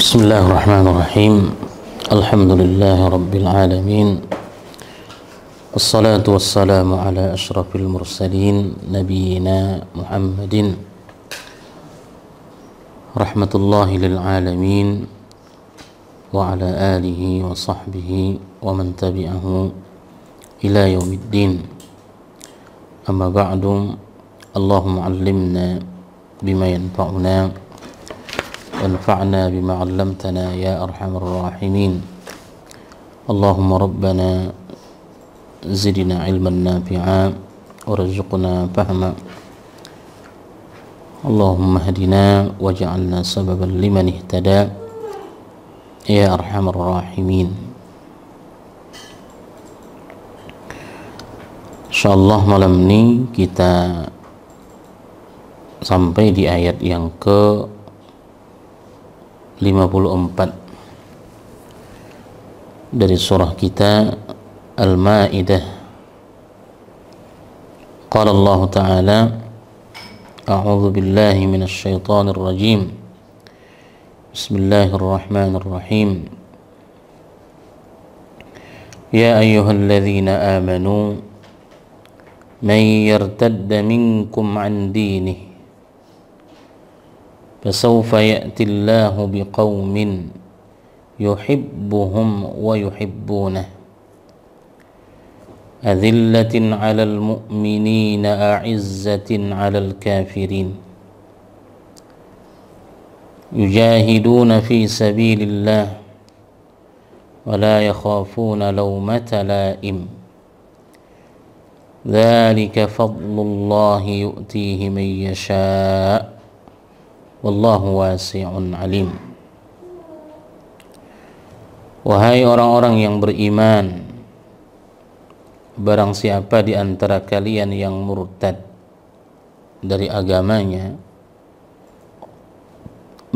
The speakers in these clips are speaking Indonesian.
Bismillahirrahmanirrahim. Alhamdulillahi rabbil alamin. Wassalatu wassalamu ala asyrafil mursalin nabiyyina Muhammadin rahmatullahi lil alamin wa ala alihi wa sahbihi wa man tabi'ahu ila yaumiddin. Amma ba'du. Allahumma 'allimna bima yanfa'una وانفعنا بما علمتنا يا أرحم الراحمين. اللهم ربنا زدنا علما نافعا وارزقنا فهما. اللهم اهدنا واجعلنا سببا لمن اهتدى يا أرحم الراحمين. Insyaallah malam ini kita sampai di ayat yang ke 54 dari surah kita Al-Maidah. Qala Allah Ta'ala, A'udzu billahi minasy syaithanir rajim. Bismillahirrahmanirrahim. Ya ayyuhalladzina amanu man yartadda minkum 'an dinihi فسوف يأتي الله بقوم يحبهم ويحبونه أذلة على المؤمنين أعزة على الكافرين يجاهدون في سبيل الله ولا يخافون لومة لائم ذلك فضل الله يؤتيه من يشاء Wallahu wasi'un alim. Wahai orang-orang yang beriman, barang siapa di antara kalian yang murtad dari agamanya,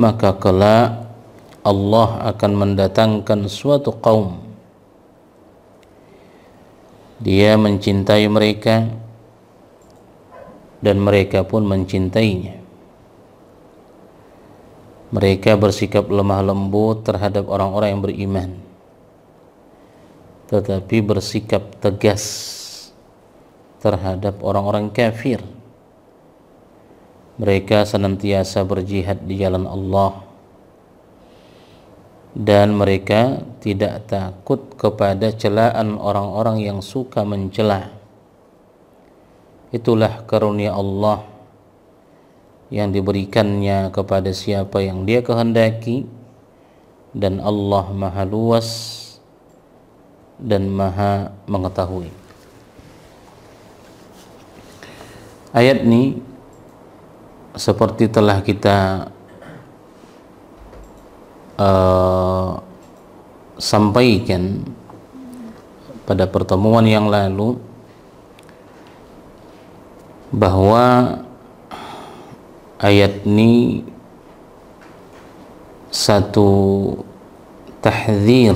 maka kelak Allah akan mendatangkan suatu kaum. Dia mencintai mereka dan mereka pun mencintainya. Mereka bersikap lemah lembut terhadap orang-orang yang beriman, tetapi bersikap tegas terhadap orang-orang kafir. Mereka senantiasa berjihad di jalan Allah, dan mereka tidak takut kepada celaan orang-orang yang suka mencela. Itulah karunia Allah yang diberikannya kepada siapa yang dia kehendaki, dan Allah maha luas dan maha mengetahui. Ayat ini seperti telah kita sampaikan pada pertemuan yang lalu, bahwa ayat ini satu tahdzir,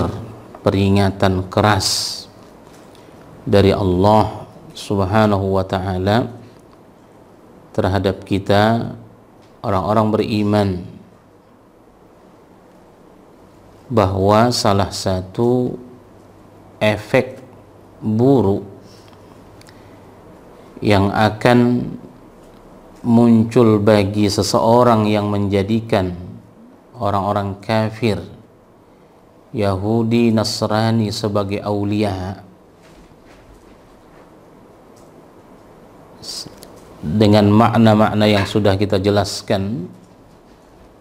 peringatan keras dari Allah Subhanahu wa ta'ala terhadap kita orang-orang beriman, bahwa salah satu efek buruk yang akan muncul bagi seseorang yang menjadikan orang-orang kafir, Yahudi, Nasrani sebagai aulia, dengan makna-makna yang sudah kita jelaskan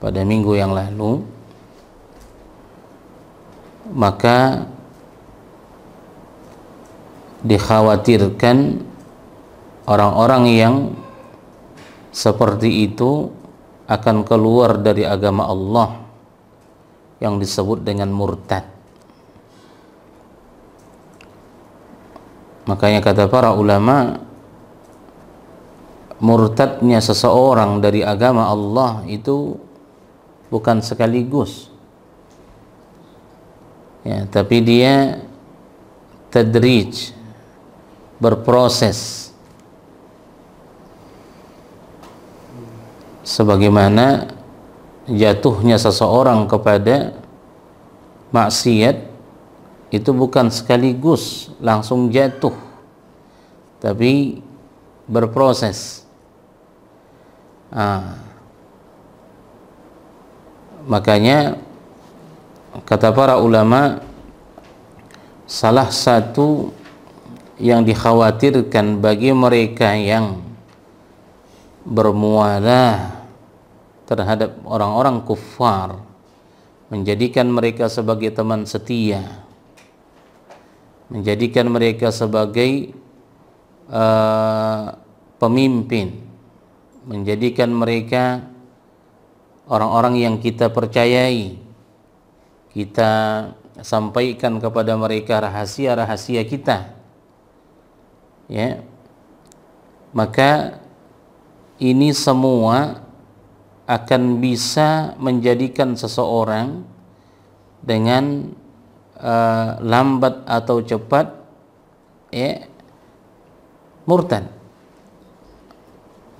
pada minggu yang lalu, maka dikhawatirkan orang-orang yang seperti itu akan keluar dari agama Allah yang disebut dengan murtad. Makanya kata para ulama, murtadnya seseorang dari agama Allah itu bukan sekaligus, ya, tapi dia tadrij, berproses. Sebagaimana jatuhnya seseorang kepada maksiat itu bukan sekaligus langsung jatuh, tapi berproses. Makanya kata para ulama, salah satu yang dikhawatirkan bagi mereka yang bermualah terhadap orang-orang kufar, menjadikan mereka sebagai teman setia, menjadikan mereka sebagai pemimpin, menjadikan mereka orang-orang yang kita percayai, kita sampaikan kepada mereka rahasia-rahasia kita, ya, maka ini semua akan bisa menjadikan seseorang dengan lambat atau cepat, ya, murtad.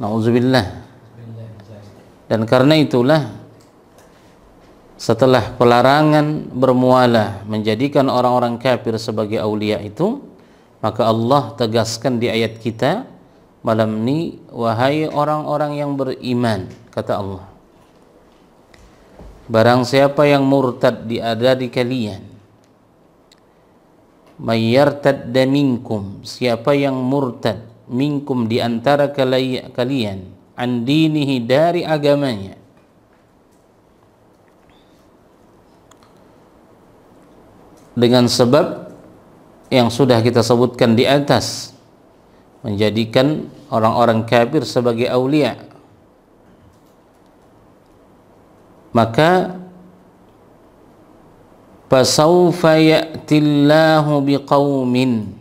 Nauzubillah. Dan karena itulah setelah pelarangan bermualah menjadikan orang-orang kafir sebagai aulia itu, maka Allah tegaskan di ayat kita malam ini, wahai orang-orang yang beriman, kata Allah, barang siapa yang murtad di kalian, mayyartadda minkum, siapa yang murtad, minkum di antara kalian, an dinihi, dari agamanya, dengan sebab yang sudah kita sebutkan di atas, menjadikan orang-orang kafir sebagai aulia, maka fasawfa ya'tillahu biqaumin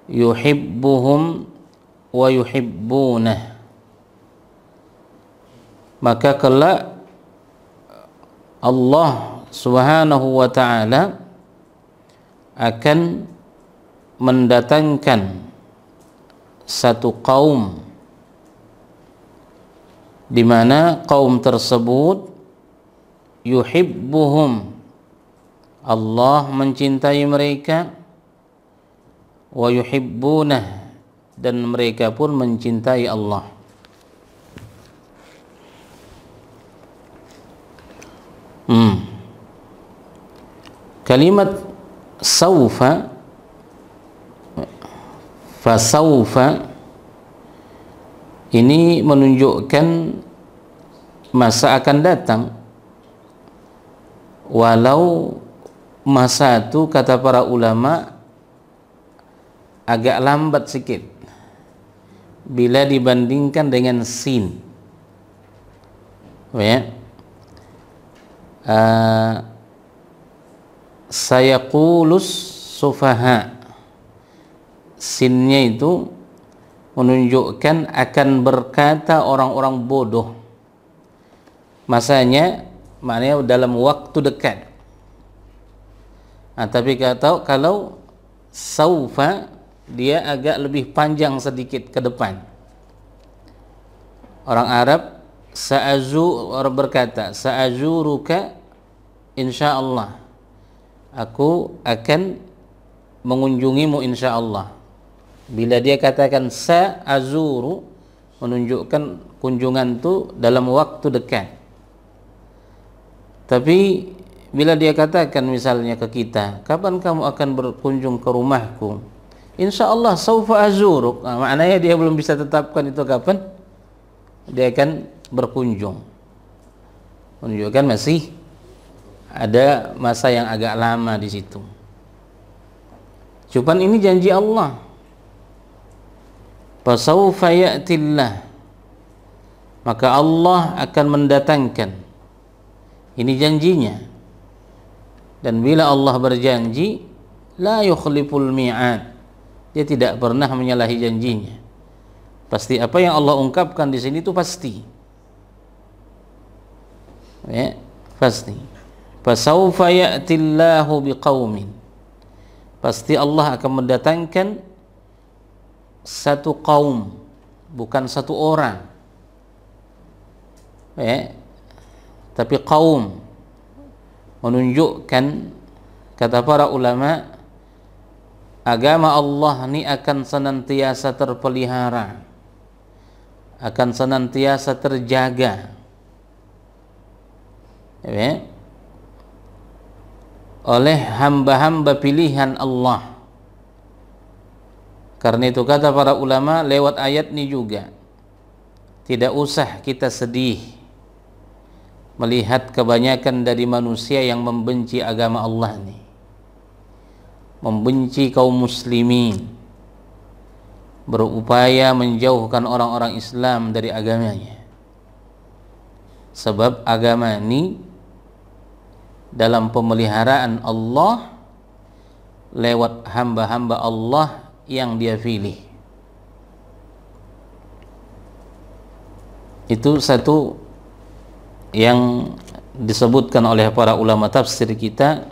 yuhibbuhum wa yuhibbunah, maka kelak Allah Subhanahu wa ta'ala akan mendatangkan satu kaum di mana kaum tersebut yuhibbuhum, Allah mencintai mereka, wa yuhibbunah, dan mereka pun mencintai Allah. Kalimat saufa, fasaufa, ini menunjukkan masa akan datang, walau masa itu kata para ulama agak lambat sedikit bila dibandingkan dengan sin, ya. Sayaqulus sufaha, sinnya itu menunjukkan akan berkata orang-orang bodoh, masanya maknanya dalam waktu dekat. Tapi kalau saufa, dia agak lebih panjang sedikit ke depan. Orang Arab berkata sa'azuruka insyaallah, aku akan mengunjungimu insyaallah. Bila dia katakan sa'azuru, menunjukkan kunjungan itu dalam waktu dekat. Tapi bila dia katakan misalnya ke kita, kapan kamu akan berkunjung ke rumahku? Insyaallah saufa azuruk. Maknanya dia belum bisa tetapkan itu kapan dia akan berkunjung. Menunjukkan masih ada masa yang agak lama di situ. Cuman ini janji Allah. Fasaufa ya'tillah, maka Allah akan mendatangkan. Ini janjinya. Dan bila Allah berjanji, la yukhliful mi'ad, dia tidak pernah menyalahi janjinya. Pasti apa yang Allah ungkapkan di sini itu pasti. Ya, pasti. Fasaufa ya'tillahu biqaumin, pasti Allah akan mendatangkan satu kaum, bukan satu orang. Ya, tapi qaum menunjukkan, kata para ulama, agama Allah ini akan senantiasa terpelihara, akan senantiasa terjaga, ya, oleh hamba-hamba pilihan Allah. Karena itu kata para ulama lewat ayat ini juga, tidak usah kita sedih melihat kebanyakan dari manusia yang membenci agama Allah ini, membenci kaum muslimin, berupaya menjauhkan orang-orang Islam dari agamanya. Sebab agama ini dalam pemeliharaan Allah lewat hamba-hamba Allah yang Dia pilih. Itu satu yang disebutkan oleh para ulama tafsir kita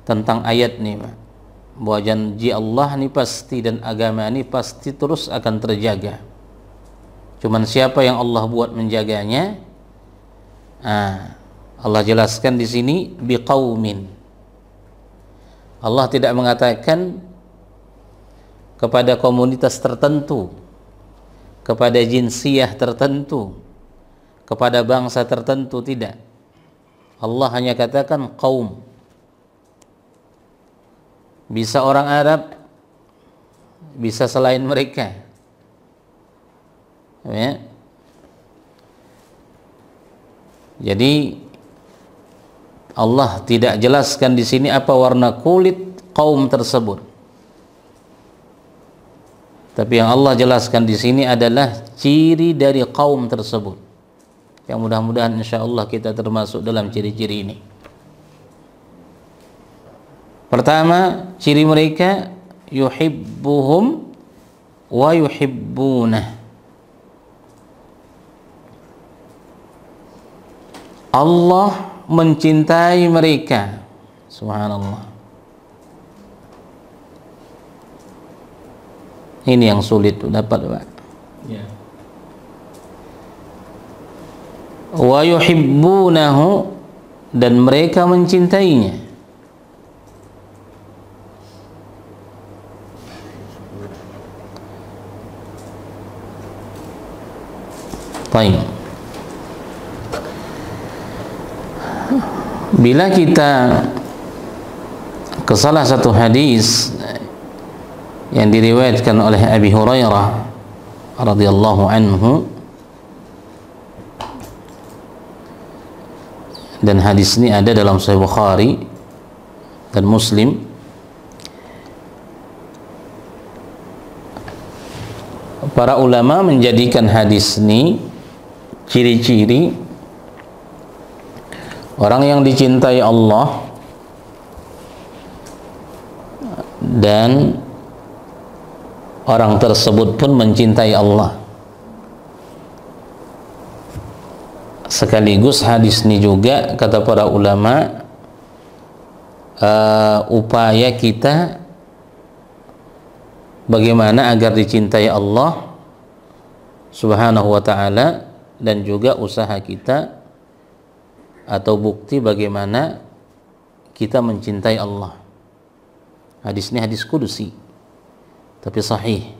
tentang ayat ini, bahwa janji Allah ini pasti dan agama ini pasti terus akan terjaga. Cuman siapa yang Allah buat menjaganya? Allah jelaskan di sini biqaumin. Allah tidak mengatakan kepada komunitas tertentu, kepada jinsiyah tertentu, kepada bangsa tertentu, tidak. Allah hanya katakan qaum. Bisa orang Arab, bisa selain mereka, ya. Jadi Allah tidak jelaskan di sini apa warna kulit kaum tersebut. Tapi yang Allah jelaskan di sini adalah ciri dari kaum tersebut. Yang mudah-mudahan insyaallah kita termasuk dalam ciri-ciri ini. Pertama, ciri mereka yuhibbuhum wa yuhibbunah. Allah mencintai mereka. Subhanallah. Ini yang sulit dapat, Pak. Ya. Wa yuhibbunahu, dan mereka mencintainya. Baik. Bila kita ke salah satu hadis yang diriwayatkan oleh Abi Hurairah radhiyallahu anhu, dan hadis ini ada dalam Sahih Bukhari dan Muslim, para ulama menjadikan hadis ini ciri-ciri orang yang dicintai Allah dan orang tersebut pun mencintai Allah. Sekaligus hadis ini juga kata para ulama upaya kita bagaimana agar dicintai Allah Subhanahu wa ta'ala, dan juga usaha kita atau bukti bagaimana kita mencintai Allah. Hadis ini hadis kudusi tapi sahih.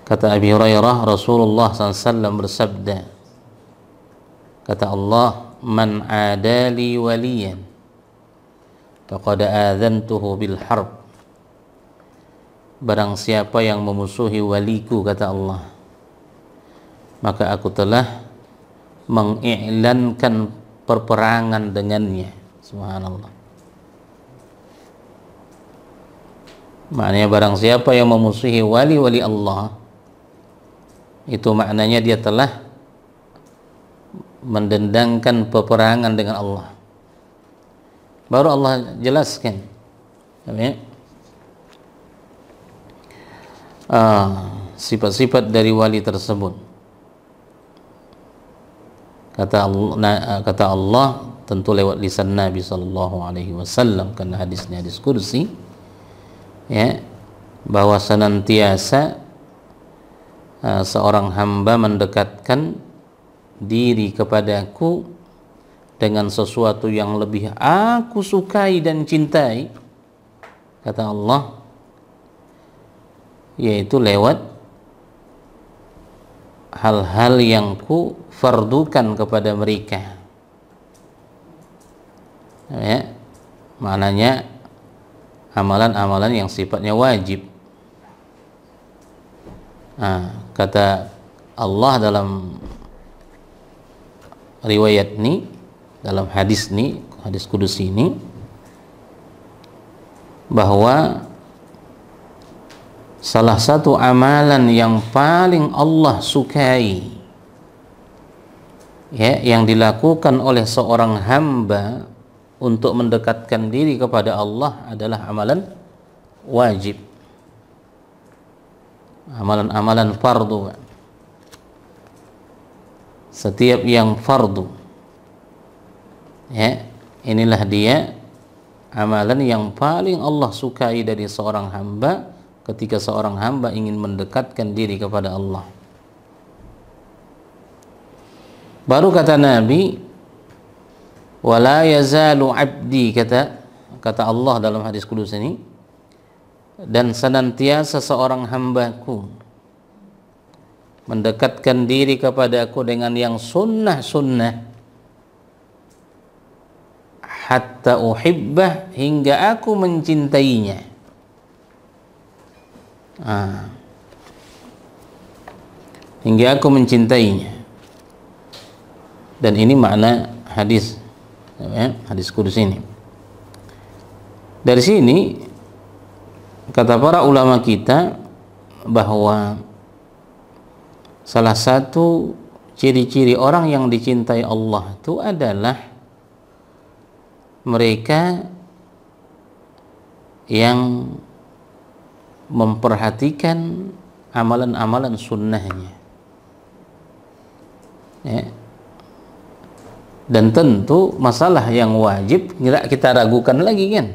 Kata Abi Hurairah, Rasulullah SAW bersabda, kata Allah, man adali waliyan faqad adzantuhu bil harb. Barang siapa yang memusuhi waliku, kata Allah, maka aku telah mengiklankan perperangan dengannya. Subhanallah. Maknanya barang siapa yang memusuhi wali-wali Allah, itu maknanya dia telah mendendangkan peperangan dengan Allah. Baru Allah jelaskan, ya, sifat-sifat dari wali tersebut. Kata Allah tentu lewat lisan Nabi SAW, karena hadisnya hadis kursi, ya, bahwa senantiasa seorang hamba mendekatkan diri kepadaku dengan sesuatu yang lebih aku sukai dan cintai, kata Allah, yaitu lewat hal-hal yang ku fardukan kepada mereka. Ya, maknanya amalan-amalan yang sifatnya wajib. Kata Allah dalam riwayat ini, dalam hadis ini, hadis kudusi ini, bahwa salah satu amalan yang paling Allah sukai, ya, yang dilakukan oleh seorang hamba untuk mendekatkan diri kepada Allah adalah amalan wajib, amalan-amalan fardu. Setiap yang fardu, ya, inilah dia amalan yang paling Allah sukai dari seorang hamba ketika seorang hamba ingin mendekatkan diri kepada Allah. Baru kata Nabi, wala yazalu abdi, kata Allah dalam hadis kudus ini, dan senantiasa seorang hambaku mendekatkan diri kepadaku dengan yang sunnah-sunnah, hatta uhibbah, hingga aku mencintainya. Hingga aku mencintainya. Dan ini makna hadis, ya, hadis kudus ini. Dari sini kata para ulama kita bahwa salah satu ciri-ciri orang yang dicintai Allah itu adalah mereka yang memperhatikan amalan-amalan sunnahnya, ya. Dan tentu masalah yang wajib tidak kita ragukan lagi, kan?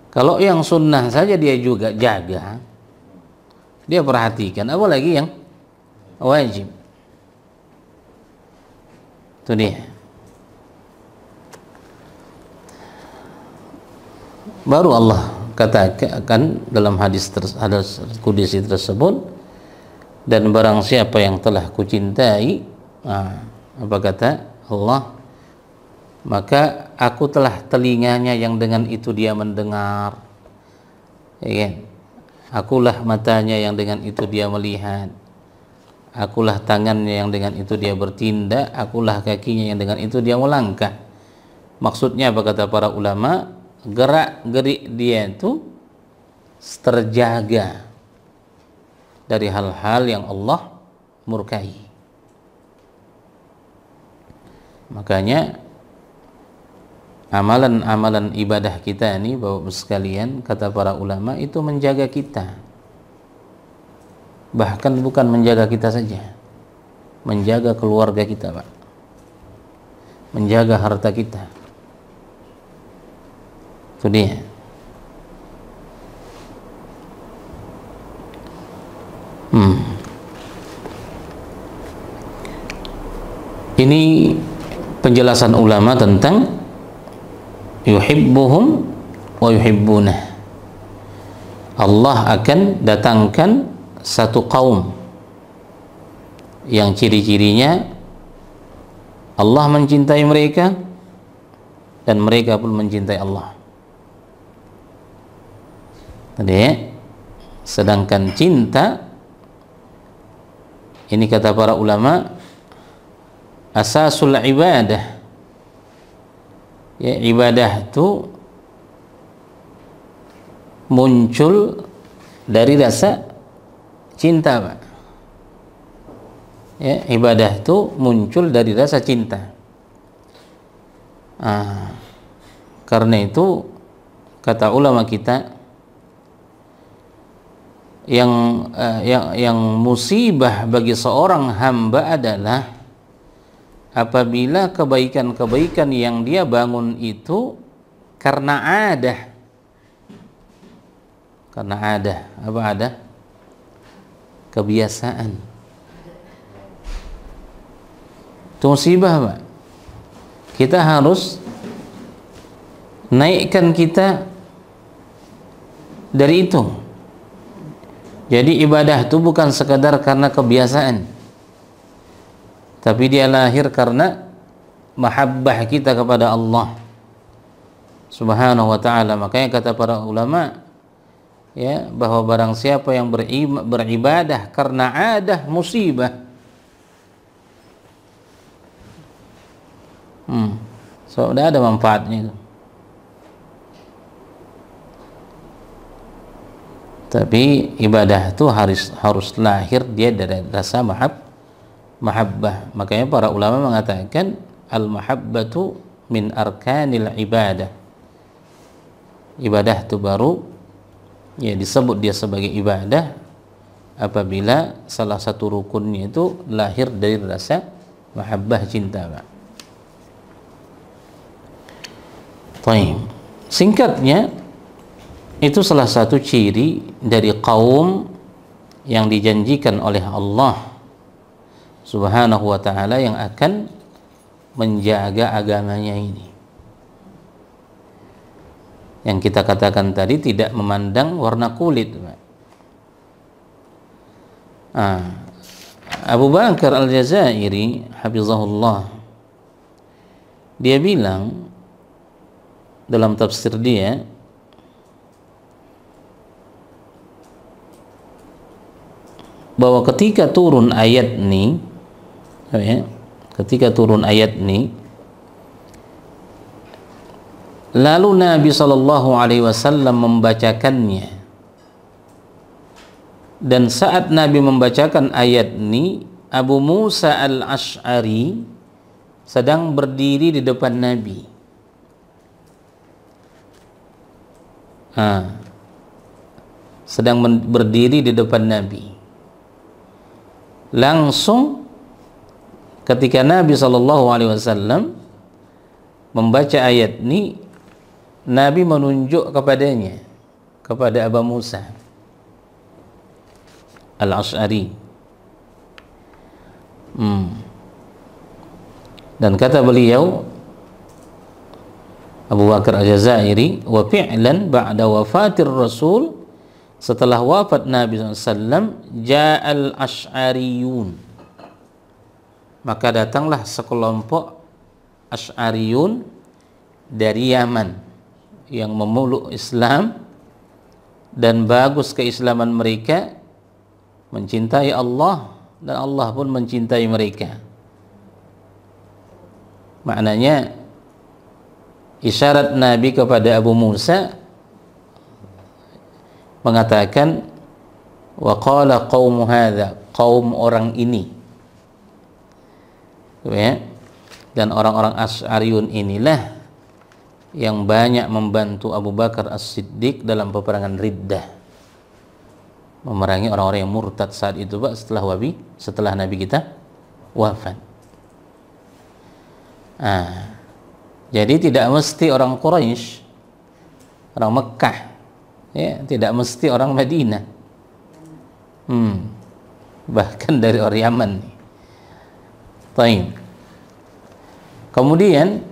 Kalau yang sunnah saja dia juga jaga, dia perhatikan, apalagi yang wajib. Itu dia. Baru Allah katakan dalam hadis kudusi tersebut, dan barang siapa yang telah kucintai, apa kata Allah, maka aku telah telinganya yang dengan itu dia mendengar, ya kan? Akulah matanya yang dengan itu dia melihat, akulah tangannya yang dengan itu dia bertindak, akulah kakinya yang dengan itu dia melangkah. Maksudnya apa kata para ulama? Gerak-gerik dia itu terjaga dari hal-hal yang Allah murkai. Makanya amalan-amalan ibadah kita ini, Bapak sekalian, kata para ulama, itu menjaga kita. Bahkan bukan menjaga kita saja, menjaga keluarga kita, Pak, menjaga harta kita. Itu dia. Ini penjelasan ulama tentang yuhibbuhum wa yuhibbunah. Allah akan datangkan satu kaum yang ciri-cirinya Allah mencintai mereka dan mereka pun mencintai Allah. Tadi, sedangkan cinta ini kata para ulama asasul ibadah, ya, ibadah itu muncul dari rasa cinta, Pak. Ya, ibadah itu muncul dari rasa cinta. Karena itu kata ulama kita, yang musibah bagi seorang hamba adalah apabila kebaikan-kebaikan yang dia bangun itu karena ada. Karena ada, apa ada? Kebiasaan. Itu musibah, Pak. Kita harus naikkan kita dari itu. Jadi ibadah itu bukan sekadar karena kebiasaan, tapi dia lahir karena mahabbah kita kepada Allah Subhanahu wa ta'ala. Makanya kata para ulama, ya, bahwa barang siapa yang beribadah karena adah, musibah. So, udah ada manfaatnya itu. Tapi ibadah itu harus lahir dia dari rasa mahabbah. Makanya para ulama mengatakan al-mahabbatu min arkanil ibadah. Ibadah itu baru ya disebut dia sebagai ibadah apabila salah satu rukunnya itu lahir dari rasa mahabbah, cinta, Pak. Baik. Singkatnya, itu salah satu ciri dari kaum yang dijanjikan oleh Allah Subhanahu wa ta'ala yang akan menjaga agamanya ini. Yang kita katakan tadi, tidak memandang warna kulit. Abu Bakar Al-Jazairi hafizahullah, dia bilang dalam tafsir dia, bahwa ketika turun ayat ini, lalu Nabi SAW membacakannya, dan saat Nabi membacakan ayat ini, Abu Musa al-Ash'ari sedang berdiri di depan Nabi. Sedang berdiri di depan Nabi. Langsung ketika Nabi SAW membaca ayat ini, Nabi menunjuk kepadanya, kepada Abu Musa al-Ash'ari. Dan kata beliau, Abu Bakar Al-Jazairi, wa fi'lan ba'da wafatir Rasul, setelah wafat Nabi SAW, ja'al Ash'ariyun, maka datanglah sekelompok Ash'ariyun dari Yaman yang memeluk Islam dan bagus keislaman mereka, mencintai Allah, dan Allah pun mencintai mereka. Maknanya isyarat Nabi kepada Abu Musa mengatakan, wa qala qaum hadza, kaum orang ini, ya. Dan orang-orang Asy'ariyun inilah yang banyak membantu Abu Bakar As-Siddiq dalam peperangan Riddah, memerangi orang-orang yang murtad saat itu, Pak, setelah Nabi kita wafat. Jadi tidak mesti orang Quraisy, orang Mekah, ya, tidak mesti orang Madinah, bahkan dari orang Yaman. Baik. Kemudian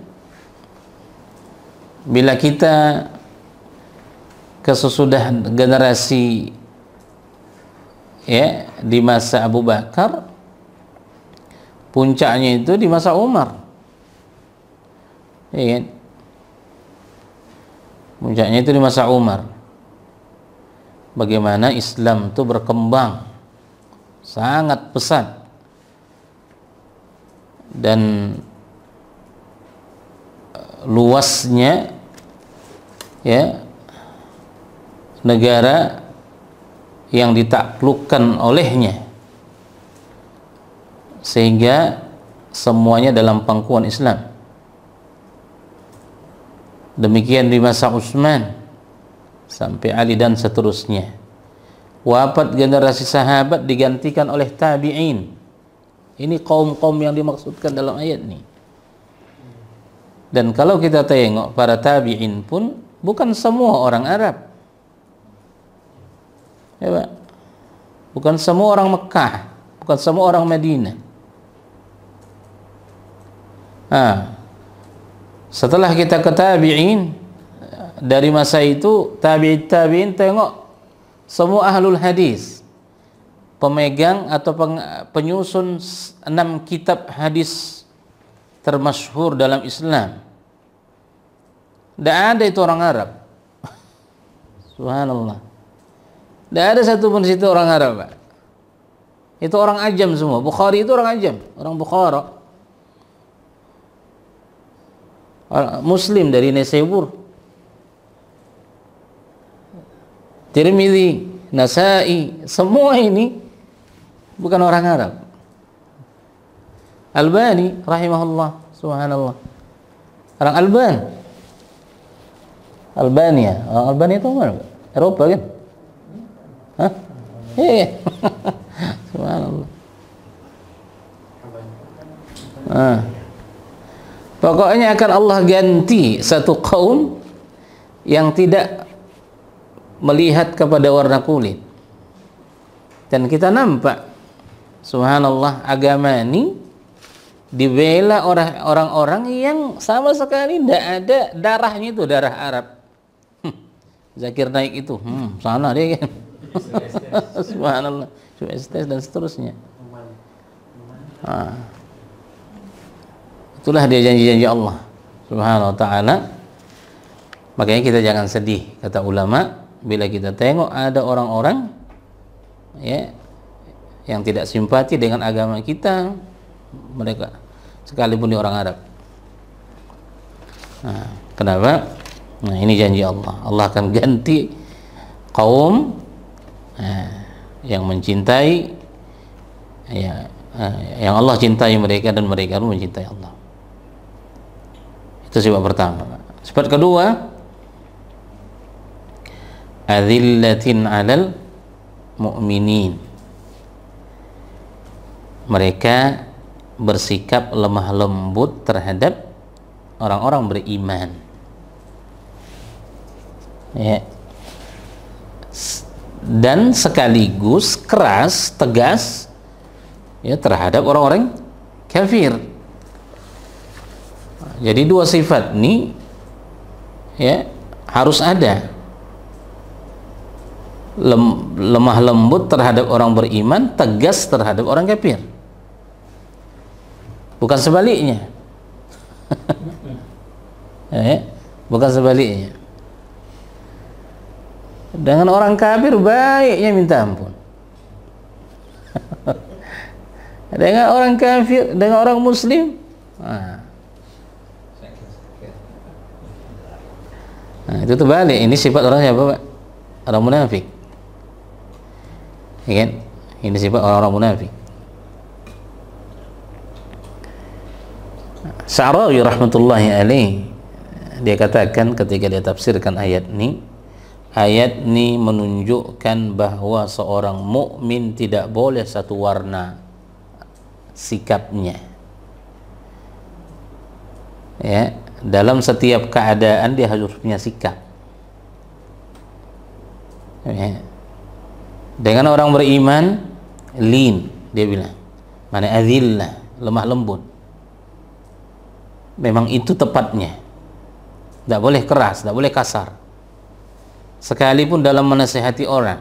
bila kita kesesudah generasi, ya, di masa Abu Bakar, puncaknya itu di masa Umar, ya, puncaknya itu di masa Umar. Bagaimana Islam itu berkembang sangat pesat, dan luasnya, ya, negara yang ditaklukkan olehnya, sehingga semuanya dalam pangkuan Islam. Demikian di masa Utsman sampai Ali dan seterusnya. Wafat generasi sahabat digantikan oleh tabi'in. Ini kaum-kaum yang dimaksudkan dalam ayat ini. Dan kalau kita tengok para tabi'in pun bukan semua orang Arab, ya, Pak. Bukan semua orang Mekah, bukan semua orang Madinah. Nah, setelah kita ke tabi'in, dari masa itu tabi'in tengok semua ahlul hadis, pemegang atau penyusun 6 kitab hadis termasyhur dalam Islam, tidak ada itu orang Arab. Subhanallah, tidak ada satupun situ orang Arab, Pak. Itu orang ajam semua. Bukhari itu orang ajam, orang Bukhara. Muslim dari Naisabur, Tirmidzi, Nasa'i, semua ini bukan orang Arab. Albani rahimahullah, subhanallah, orang Albania. Orang Albania itu mana? Eropa kan? Hah? Iya. Subhanallah. Pokoknya akan Allah ganti satu kaum yang tidak melihat kepada warna kulit. Dan kita nampak, subhanallah, agama ini dibela orang-orang yang sama sekali tidak ada darahnya, itu darah Arab. Zakir Naik itu, sana dia kan. Subhanallah, Estes dan seterusnya. Itulah dia janji-janji Allah Subhanahu wa ta'ala. Makanya kita jangan sedih, kata ulama, bila kita tengok ada orang-orang ya yang tidak simpati dengan agama kita, mereka sekalipun di orang Arab. Kenapa? Ini janji Allah. Allah akan ganti kaum yang mencintai yang Allah cintai mereka dan mereka pun mencintai Allah. Itu sifat pertama. Sifat kedua, adzillatin 'alal mu'minin. Mereka bersikap lemah lembut terhadap orang-orang beriman. Ya. Dan sekaligus keras, tegas ya terhadap orang-orang kafir. Jadi dua sifat ini ya harus ada. Lemah lembut terhadap orang beriman, tegas terhadap orang kafir. Bukan sebaliknya. Bukan sebaliknya. Dengan orang kafir baiknya minta ampun. Dengan orang kafir, dengan orang muslim, itu terbalik. Ini sifat orang siapa, Pak? Orang munafik. Ya kan? Ini sifat orang-orang munafik. Sya'rawi rahmatullahi alaih, dia katakan ketika dia tafsirkan ayat ini menunjukkan bahwa seorang mukmin tidak boleh satu warna sikapnya. Ya, dalam setiap keadaan dia harus punya sikap. Ya. Dengan orang beriman, lin, dia bilang, mana adzillah, lemah lembut. Memang itu tepatnya. Tidak boleh keras, tidak boleh kasar. Sekalipun dalam menasihati orang,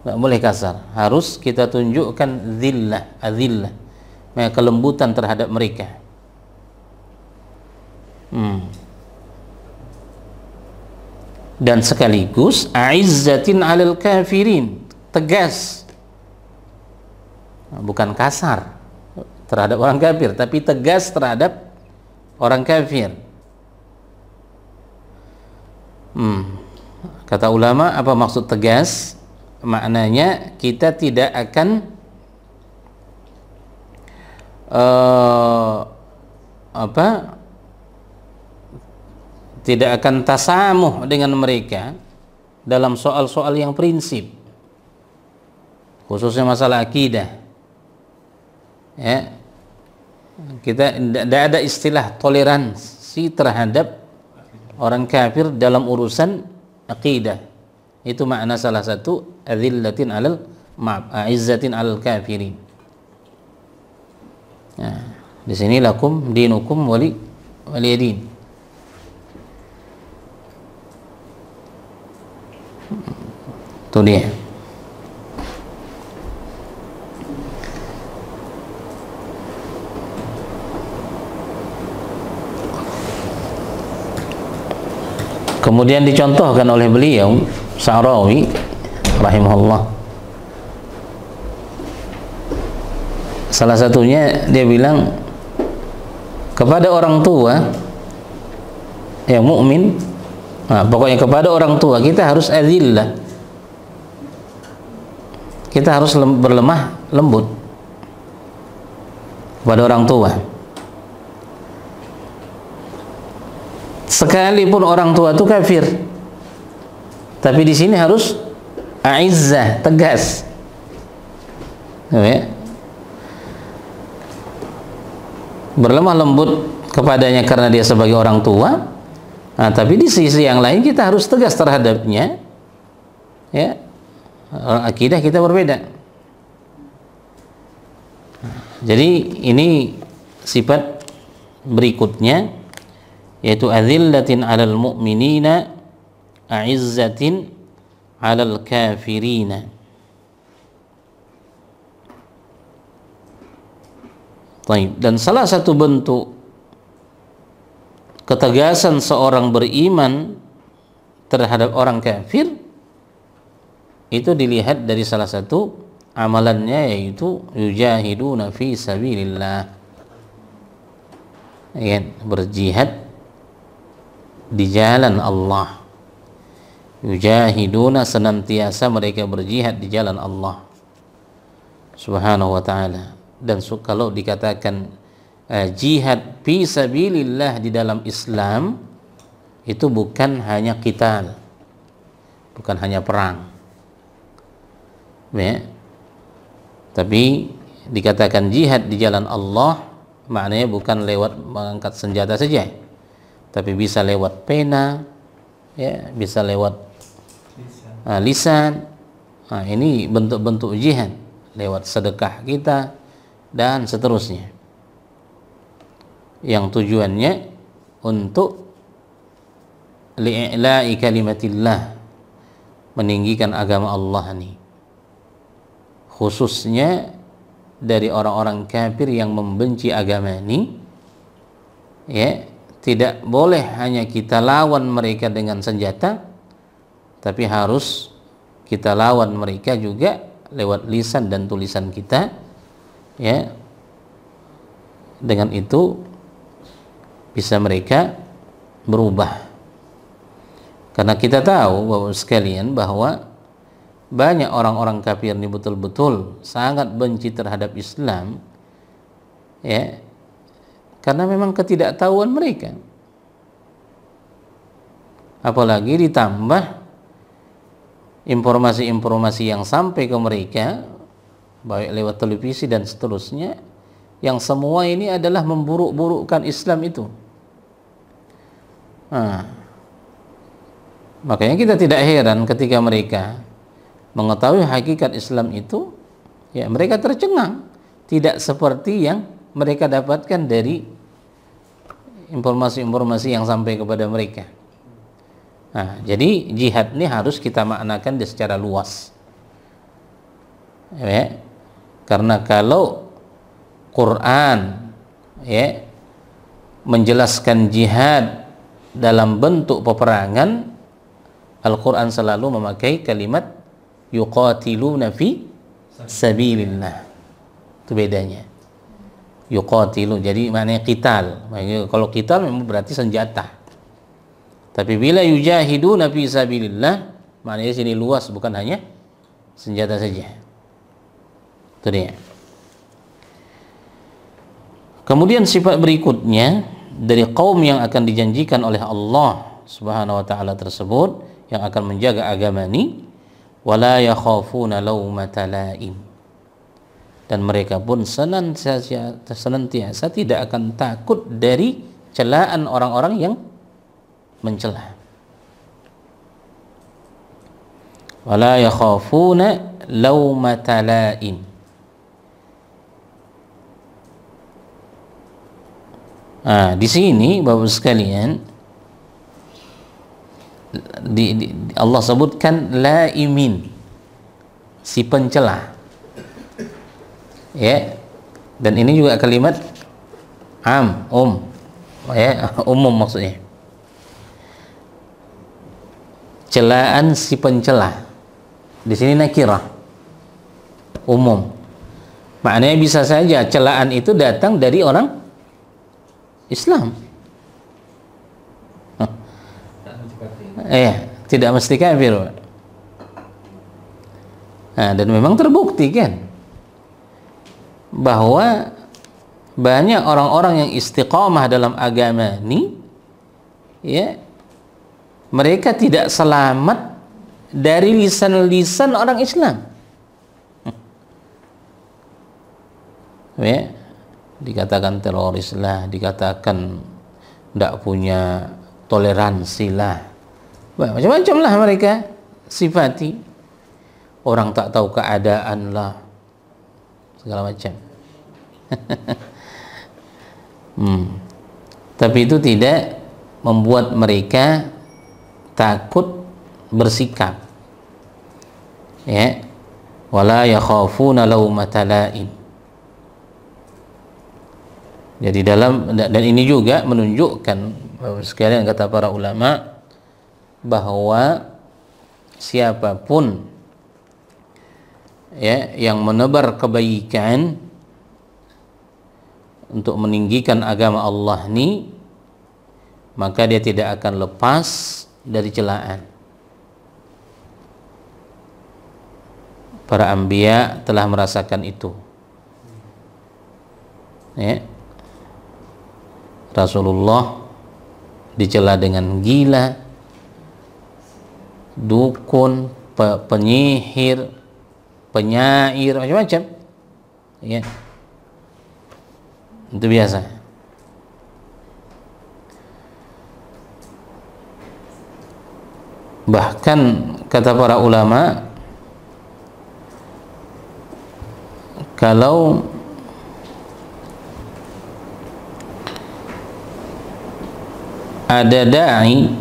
tidak boleh kasar. Harus kita tunjukkan zillah, adzillah, kelembutan terhadap mereka. Dan sekaligus a'izzatin 'alal kafirin, tegas, bukan kasar terhadap orang kafir, tapi tegas terhadap orang kafir. Kata ulama, apa maksud tegas? Maknanya kita tidak akan tidak akan tasamuh dengan mereka dalam soal-soal yang prinsip, khususnya masalah akidah. Ya, kita tidak ada istilah toleransi terhadap orang kafir dalam urusan akidah. Itu makna salah satu adzillatin 'alal a'izzatin 'alal kafirin. Ya, Di sini lakum dinukum waliyadin. Itu dia. Kemudian dicontohkan oleh beliau Sa'rawi rahimahullah. Salah satunya dia bilang kepada orang tua yang mukmin, pokoknya kepada orang tua kita harus azillah. Kita harus berlemah lembut kepada orang tua. Sekalipun orang tua itu kafir, tapi di sini harus a'izzah, tegas. Ya. Berlemah lembut kepadanya karena dia sebagai orang tua. Nah, tapi di sisi yang lain kita harus tegas terhadapnya. Ya. Akidah kita berbeda. Jadi ini sifat berikutnya, yaitu azillatin 'alal mu'minina a'izzatin 'alal kafirina. Baik, dan salah satu bentuk ketegasan seorang beriman terhadap orang kafir itu dilihat dari salah satu amalannya, yaitu yujahiduna fi sabilillah. Ya, berjihad di jalan Allah. Yujahiduna, senantiasa mereka berjihad di jalan Allah Subhanahu wa ta'ala. Dan kalau dikatakan jihad fi sabilillah di dalam Islam, itu bukan hanya qital, bukan hanya perang, ya. Tapi dikatakan jihad di jalan Allah, maknanya bukan lewat mengangkat senjata saja, tapi bisa lewat pena, ya, bisa lewat lisan. Nah, ini bentuk-bentuk jihad, lewat sedekah kita dan seterusnya, yang tujuannya untuk li'ila'i kalimatillah, meninggikan agama Allah ini, khususnya dari orang-orang kafir yang membenci agama ini. Ya, tidak boleh hanya kita lawan mereka dengan senjata, tapi harus kita lawan mereka juga lewat lisan dan tulisan kita. Ya, dengan itu bisa mereka berubah. Karena kita tahu Bapak sekalian bahwa banyak orang-orang kafir ini betul-betul sangat benci terhadap Islam, ya, karena memang ketidaktahuan mereka. Apalagi ditambah informasi-informasi yang sampai ke mereka, baik lewat televisi dan seterusnya, yang semua ini adalah memburuk-burukkan Islam itu. Nah, makanya kita tidak heran ketika mereka mengetahui hakikat Islam itu, ya, mereka tercengang, tidak seperti yang mereka dapatkan dari informasi-informasi yang sampai kepada mereka. Nah, jadi jihad ini harus kita maknakan secara luas, ya. Karena kalau Quran, ya, menjelaskan jihad dalam bentuk peperangan, Al-Quran selalu memakai kalimat yuqatiluna fi sabilillah. Itu bedanya. Yuqatilu, jadi maknanya qital. Kalau qital memang berarti senjata. Tapi bila yujahiduna fi sabilillah, maknanya sini luas, bukan hanya senjata saja. Itu dia. Kemudian sifat berikutnya dari kaum yang akan dijanjikan oleh Allah Subhanahu wa ta'ala tersebut, yang akan menjaga agama ini, wala yakhafuna laumata laim, dan mereka pun senantiasa tidak akan takut dari celaan orang-orang yang mencela. Wala yakhafuna laumata laim. Di sini Bapak sekalian, Allah sebutkan laimin, si pencela, ya. Dan ini juga kalimat ya, umum maksudnya. Celaan si pencela. Di sini nakirah, umum. Maknanya bisa saja celaan itu datang dari orang Islam. Tidak mesti kafir. Dan memang terbukti kan bahwa banyak orang-orang yang istiqamah dalam agama ini, ya, mereka tidak selamat dari lisan-lisan orang Islam. Ya, dikatakan teroris lah, dikatakan tidak punya toleransi lah, macam-macam lah mereka sifati. Orang tak tahu keadaan lah, segala macam. Tapi itu tidak membuat mereka takut bersikap, ya. Wala yakhafuna laumata laim. Jadi dan ini juga menunjukkan bahwa sekalian, kata para ulama, bahwa siapapun, ya, yang menebar kebaikan untuk meninggikan agama Allah ini, maka dia tidak akan lepas dari celaan. Para anbiya telah merasakan itu, ya. Rasulullah dicela dengan gila, dukun, penyihir, penyair, macam-macam, ya. Itu biasa. Bahkan kata para ulama, kalau ada da'i,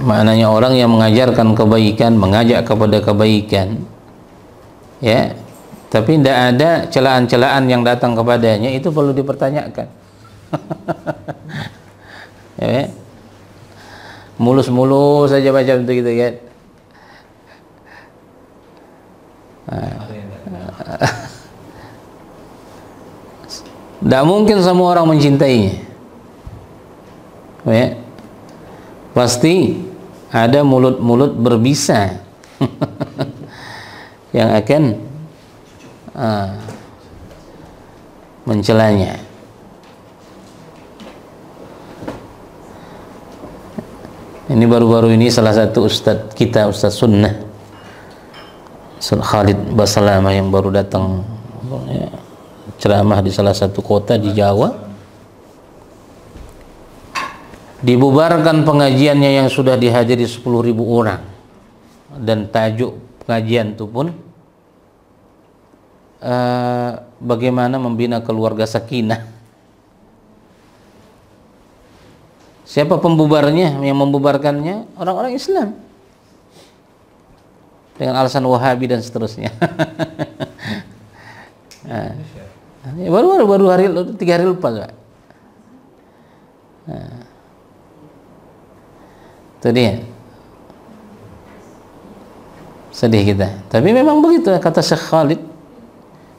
maknanya orang yang mengajarkan kebaikan, mengajak kepada kebaikan, ya, tapi tidak ada celaan-celaan yang datang kepadanya, itu perlu dipertanyakan. Ya, mulus-mulus saja macam itu gitu kan. Tidak mungkin semua orang mencintainya, ya. Pasti ada mulut-mulut berbisa yang akan mencelanya. Ini baru-baru ini salah satu ustadz kita, Ustadz Sunnah Khalid Basalamah, yang baru datang, ya, ceramah di salah satu kota di Jawa. Dibubarkan pengajiannya yang sudah dihadiri 10.000 orang, dan tajuk pengajian itu pun bagaimana membina keluarga sakinah. Siapa pembubarnya? Yang membubarkannya orang-orang Islam dengan alasan Wahabi dan seterusnya. Baru hari 3 hari lepas, Pak. Itu dia, sedih kita. Tapi memang begitu kata Syekh Khalid,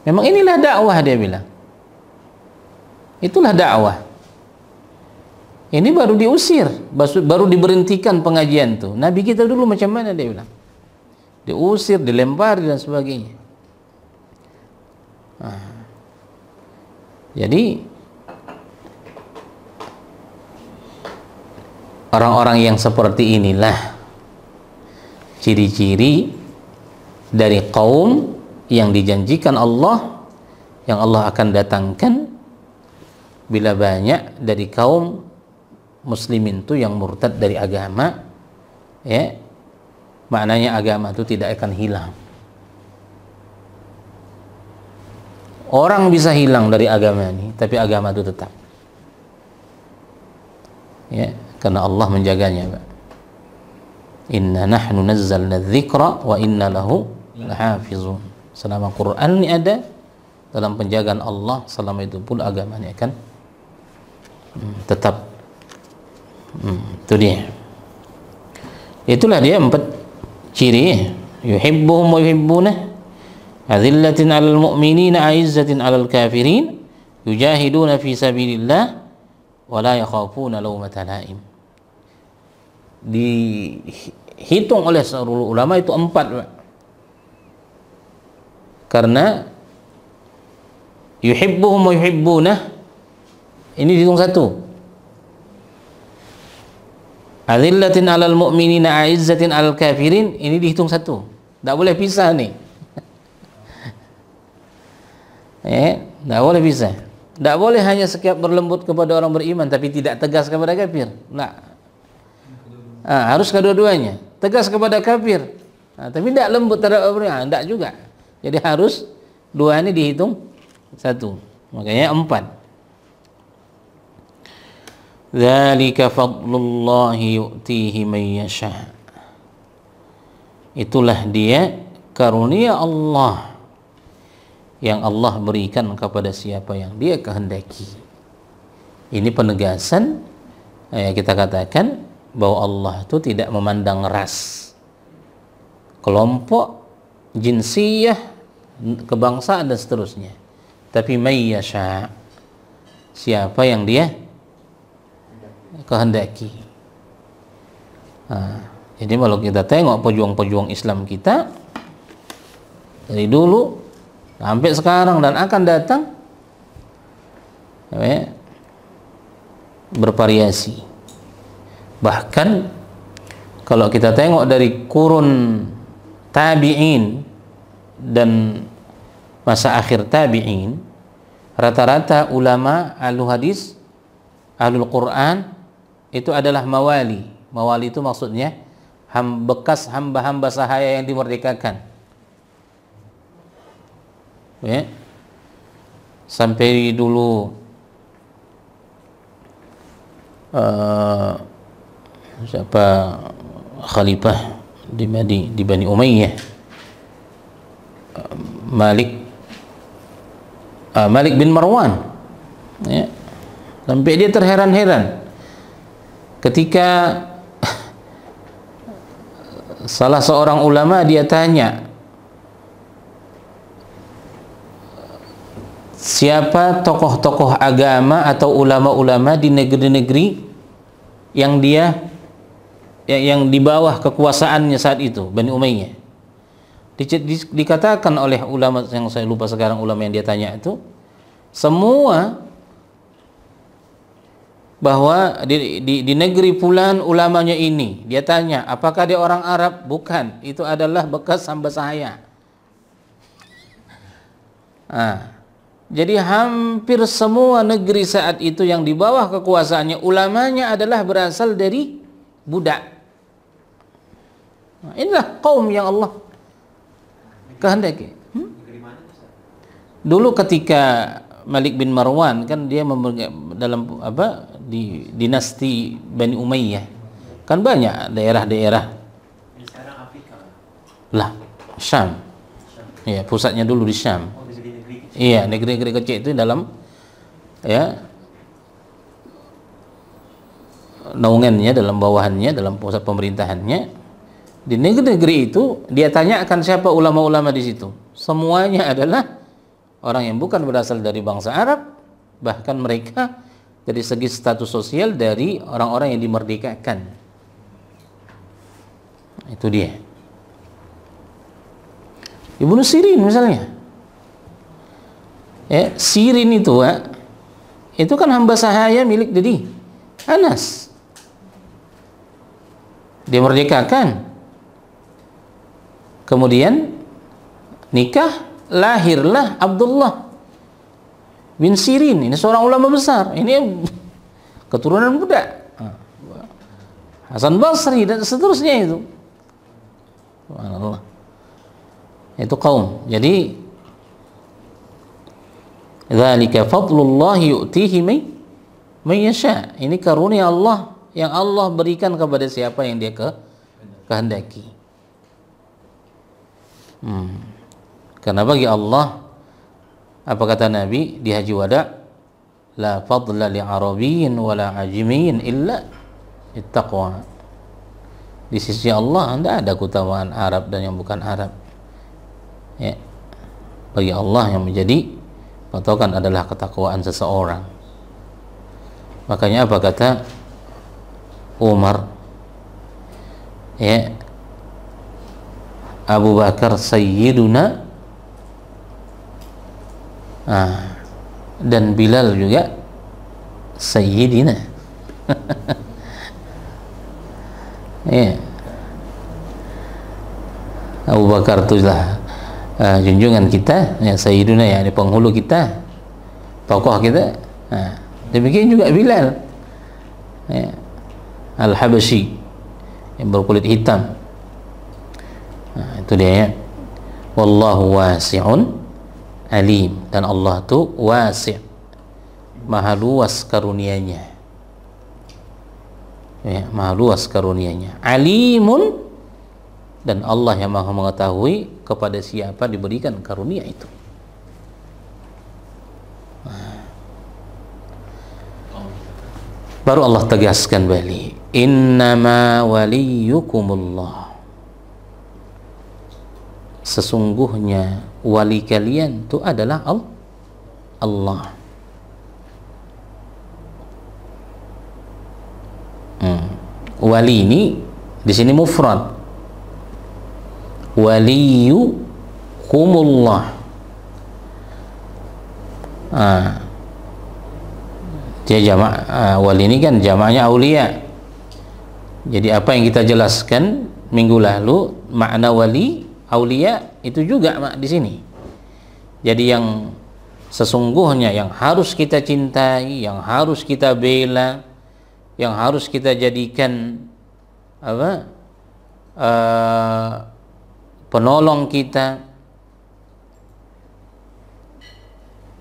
memang inilah dakwah, dia bilang. Itulah dakwah. Ini baru diusir, baru diberhentikan pengajian tuh. Nabi kita dulu macam mana, dia bilang? Diusir, dilempar dan sebagainya. Jadi orang-orang yang seperti inilah ciri-ciri dari kaum yang dijanjikan Allah, yang Allah akan datangkan bila banyak dari kaum muslimin itu yang murtad dari agama, ya. Maknanya agama itu tidak akan hilang. Orang bisa hilang dari agama ini, tapi agama itu tetap. Ya, karena Allah menjaganya, Pak. Inna nahnu nazzalna dzikra wa inna lahu lahafizun. Selama Quran ini ada, dalam penjagaan Allah, selama itu pun agamanya akan tetap. Itu dia. Itulah dia 4 ciri. Yuhibbuhum wa yuhibbunah, azillatin 'alal mu'minina 'izzatin 'alal kafirin, yujahiduna fi sabilillah wa la yakhafuna lawmata laim. Dihitung oleh seluruh ulama itu 4, Pak. Karena yuhibbuhum wa yuhibbunah ini dihitung 1. Azillatin 'alal mu'minina 'izzatin 'alal kafirin ini dihitung 1. Tak boleh pisah nih. Tak boleh pisah. Tak boleh hanya sikap berlembut kepada orang beriman tapi tidak tegas kepada kafir. Harus kedua-duanya. Tegas kepada kafir, tapi tidak lembut terhadap orang beriman, tidak juga. Jadi harus 2 ini dihitung 1. Makanya 4. Dzalika fadlullahi yu'tihi man yasha. Itulah dia karunia Allah yang Allah berikan kepada siapa yang Dia kehendaki. Ini penegasan kita katakan bahwa Allah itu tidak memandang ras, kelompok, jinsiyah, kebangsaan dan seterusnya, tapi may yasha, siapa yang Dia kehendaki. Jadi kalau kita tengok pejuang-pejuang Islam kita dari dulu sampai sekarang dan akan datang, bervariasi. Bahkan kalau kita tengok dari kurun tabi'in dan masa akhir tabi'in, rata-rata ulama ahlu hadis, ahlul Quran itu adalah mawali. Mawali itu maksudnya bekas hamba-hamba sahaya yang dimerdekakan. Sampai dulu siapa khalifah di Bani Umayyah, Malik bin Marwan, sampai dia terheran-heran ketika salah seorang ulama dia tanya, siapa tokoh-tokoh agama atau ulama-ulama di negeri-negeri yang yang di bawah kekuasaannya saat itu, Bani Umayyah. Dikatakan oleh ulama yang saya lupa sekarang ulama yang dia tanya itu, semua bahwa di negeri fulan ulamanya ini. Dia tanya, apakah dia orang Arab? Bukan, itu adalah bekas hamba sahaya. Jadi hampir semua negeri saat itu yang di bawah kekuasaannya ulamanya adalah berasal dari budak. Inilah kaum yang Allah kehendaki. Dulu ketika Malik bin Marwan kan dia dalam di dinasti Bani Umayyah kan banyak daerah-daerah lah, Syam. Ya, pusatnya dulu di Syam. Iya, negeri-negeri kecil itu dalam naungannya, dalam bawahannya, dalam pusat pemerintahannya. Di negeri-negeri itu dia tanyakan siapa ulama-ulama di situ. Semuanya adalah orang yang bukan berasal dari bangsa Arab, bahkan mereka dari segi status sosial dari orang-orang yang dimerdekakan. Itu dia. Ibnu Sirin misalnya. Sirin itu kan hamba sahaya milik Dedi Anas. Dia merdekakan. Kemudian nikah, lahirlah Abdullah bin Sirin. Ini seorang ulama besar. Ini keturunan budak. Hasan Basri dan seterusnya itu. Subhanallah. Itu kaum. Jadi dzalika fadlullah yu'tihi man yasha. Ini karunia Allah yang Allah berikan kepada siapa yang dia kehendaki. Karena bagi Allah, apa kata Nabi di Haji Wada, la fadla li arabiyyin wala ajamiyyin illa ittaqwa. Di sisi Allah tidak ada keutamaan Arab dan yang bukan Arab. Ya. Bagi Allah yang menjadi patokan adalah ketakwaan seseorang. Makanya apa kata Umar, ya, Abu Bakar sayyiduna, dan Bilal juga sayyidina. Ya. Abu Bakar itulah junjungan kita, ya, sayyiduna, ya, ini penghulu kita, tokoh kita. Demikian juga Bilal, ya, Al-Habasyi yang berkulit hitam. Itu dia, ya. Wallahu wasi'un alim, dan Allah tu wasi', maha luas karunia-Nya, ya, maha luas karunia-Nya. Alimun, dan Allah yang maha mengetahui kepada siapa diberikan karunia itu. Baru Allah tegaskan balik, innama waliyukumullah, sesungguhnya wali kalian itu adalah Allah. Wali ini di sini mufrad, waliyukumullah. Dia jamak, wali ini kan jamaknya aulia. Jadi apa yang kita jelaskan minggu lalu, makna wali, aulia, itu juga di sini. Jadi yang sesungguhnya yang harus kita cintai, yang harus kita bela, yang harus kita jadikan apa, penolong kita,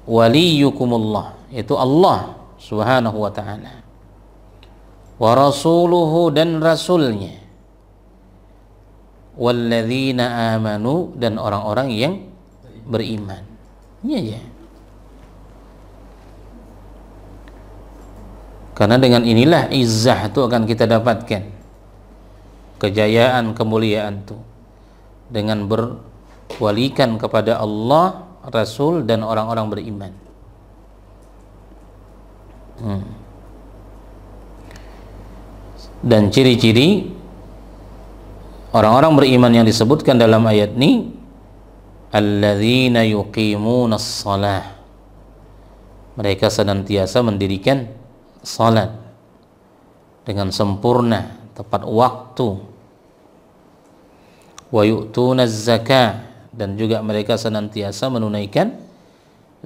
waliyukumullah, itu Allah subhanahu wa ta'ala, wa rasuluhu, dan rasulnya, walladzina amanu, dan orang-orang yang beriman. Ini aja. Karena dengan inilah izzah itu akan kita dapatkan, kejayaan, kemuliaan itu, dengan berwalikan kepada Allah, Rasul, dan orang-orang beriman. Dan ciri-ciri orang-orang beriman yang disebutkan dalam ayat ini, alladzina yuqimunas shalah, mereka senantiasa mendirikan salat dengan sempurna, tepat waktu, wa yu'tunaz zakah, dan juga mereka senantiasa menunaikan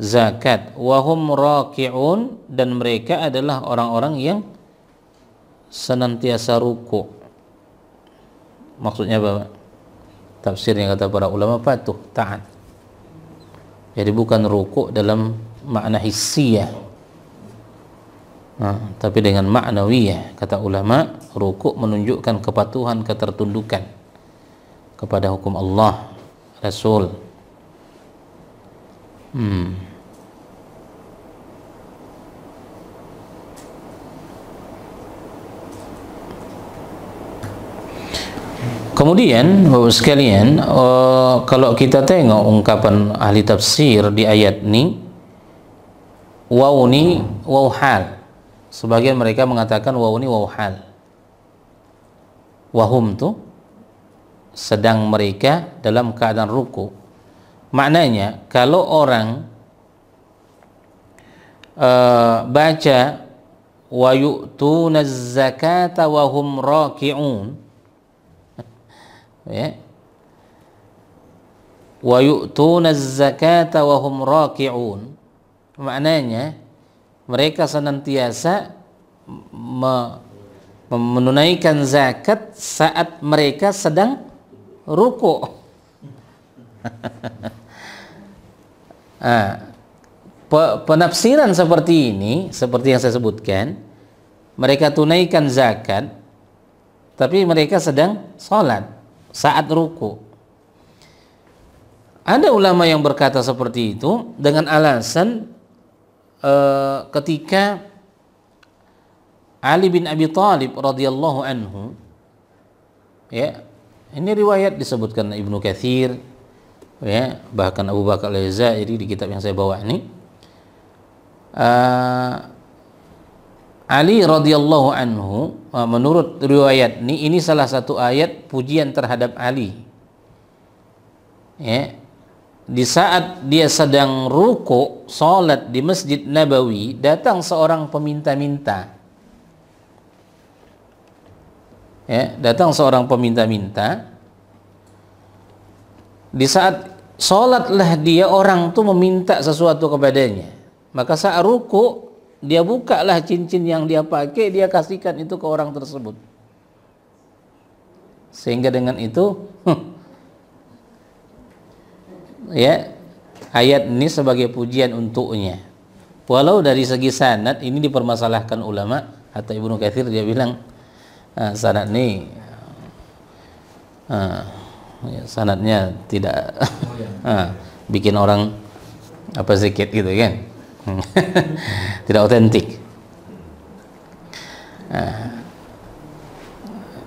zakat, wahum raki'un, dan mereka adalah orang-orang yang senantiasa ruku'. Maksudnya apa? Tafsir yang kata para ulama, patuh, taat. Jadi bukan ruku' dalam makna hissiyah, tapi dengan maknawiyah. Kata ulama, ruku' menunjukkan kepatuhan, ketertundukan kepada hukum Allah, Rasul. Kemudian Bapak sekalian, kalau kita tengok ungkapan ahli tafsir di ayat ini, waw ini waw hal. Sebagian mereka mengatakan waw ini waw hal. Wahum tuh sedang mereka dalam keadaan ruku. Maknanya kalau orang baca wa yu'tunaz zakata wa hum raki'un, ya, wa yu'tunaz zakata wa hum raki'un, maknanya mereka senantiasa menunaikan zakat saat mereka sedang ruku'. Penafsiran seperti ini, seperti yang saya sebutkan, mereka tunaikan zakat, tapi mereka sedang sholat saat ruku. Ada ulama yang berkata seperti itu dengan alasan ketika Ali bin Abi Thalib radhiyallahu anhu, ya, ini riwayat disebutkan Ibnu Katsir, ya, bahkan Abu Bakar Al-Jazairi di kitab yang saya bawa ini. Ali radhiyallahu anhu, menurut riwayat ini salah satu ayat pujian terhadap Ali. Ya, di saat dia sedang ruku salat di Masjid Nabawi, datang seorang peminta-minta. Ya, datang seorang peminta-minta. Di saat salatlah dia, orang itu meminta sesuatu kepadanya. Maka saat ruku dia bukalah cincin yang dia pakai, dia kasihkan itu ke orang tersebut. Sehingga dengan itu ya, ayat ini sebagai pujian untuknya. Walau dari segi sanad ini dipermasalahkan ulama, atau Ibnu Katsir dia bilang sanad ini ya, sanadnya tidak bikin orang apa sedikit gitu kan. Tidak otentik.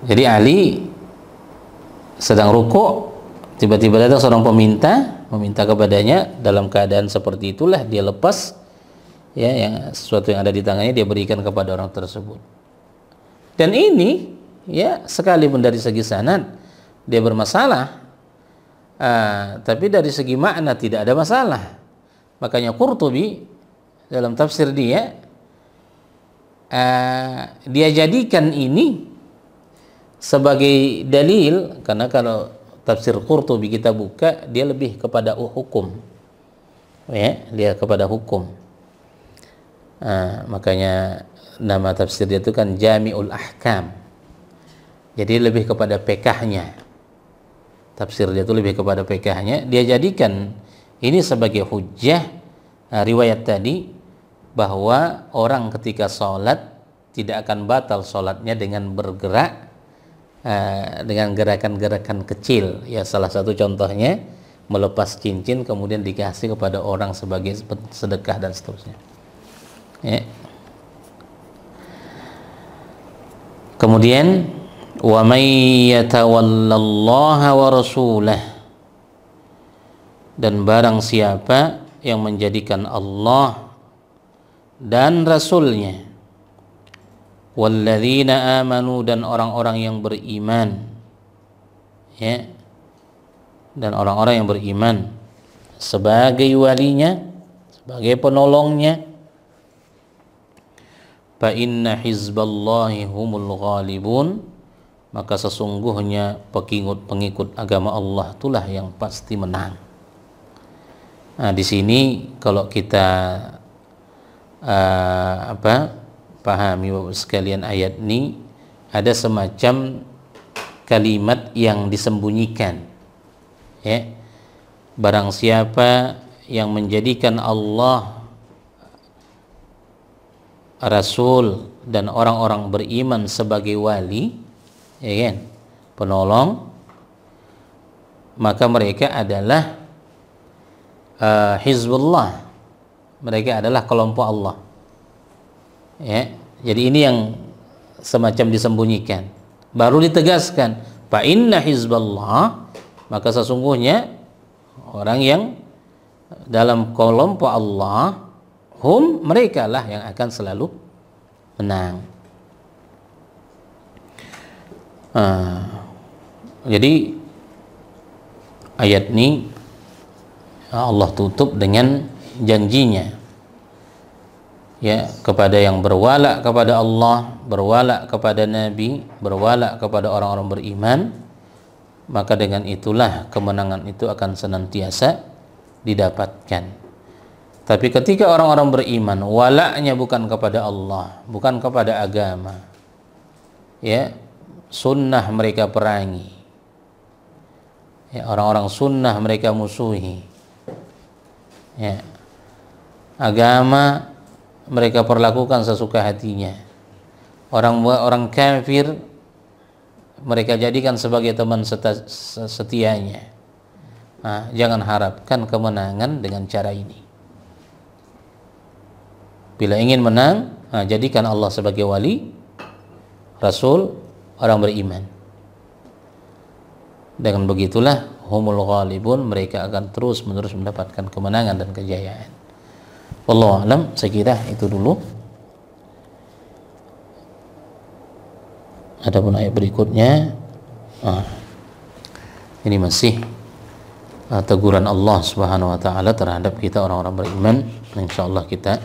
Jadi Ali sedang rukuk, tiba-tiba datang seorang meminta kepadanya. Dalam keadaan seperti itulah dia lepas, ya, yang sesuatu yang ada di tangannya dia berikan kepada orang tersebut. Dan ini, ya, sekalipun dari segi sanad dia bermasalah, tapi dari segi makna tidak ada masalah. Makanya Qurtubi dalam tafsir dia jadikan ini sebagai dalil, karena kalau tafsir Qurtubi kita buka, dia lebih kepada hukum, ya, dia kepada hukum. Makanya nama tafsir dia itu kan Jami'ul Ahkam, jadi lebih kepada pekahnya. Tafsir dia itu lebih kepada pekahnya. Dia jadikan ini sebagai hujjah, riwayat tadi, bahwa orang ketika sholat tidak akan batal sholatnya dengan bergerak, dengan gerakan-gerakan kecil. Ya, salah satu contohnya melepas cincin kemudian dikasih kepada orang sebagai sedekah dan seterusnya. Ya. Kemudian wa may yatawallallaha wa rasulah, dan barang siapa yang menjadikan Allah dan Rasulnya, walladzina amanu, dan orang-orang yang beriman, ya, dan orang-orang yang beriman sebagai walinya, sebagai penolongnya, fa inna hizballahi humul ghalibun, maka sesungguhnya pengikut agama Allah itulah yang pasti menang. Nah, di sini kalau kita pahami Bapak sekalian, ayat ini ada semacam kalimat yang disembunyikan, ya. Barang siapa yang menjadikan Allah, Rasul, dan orang-orang beriman sebagai wali, ya kan, penolong, maka mereka adalah Hizbullah, mereka adalah kelompok Allah, ya. Jadi ini yang semacam disembunyikan, baru ditegaskan fa inna hizballah, maka sesungguhnya orang yang dalam kelompok Allah, hum, mereka lah yang akan selalu menang. Jadi ayat ini Allah tutup dengan janjinya, ya, kepada yang berwala kepada Allah, berwala kepada Nabi, berwala kepada orang-orang beriman, maka dengan itulah kemenangan itu akan senantiasa didapatkan. Tapi ketika orang-orang beriman walaknya bukan kepada Allah, bukan kepada agama, ya, sunnah mereka perangi, ya, orang-orang sunnah mereka musuhi, ya, agama mereka perlakukan sesuka hatinya, orang kafir mereka jadikan sebagai teman setianya. Nah, jangan harapkan kemenangan dengan cara ini. Bila ingin menang, jadikan Allah sebagai wali, Rasul, orang beriman. Dengan begitulah humul ghalibun, mereka akan terus menerus mendapatkan kemenangan dan kejayaan. Wallahu a'lam. Saya kira itu dulu. Adapun ayat berikutnya, ini masih teguran Allah Subhanahu wa taala terhadap kita orang-orang beriman. Insyaallah kita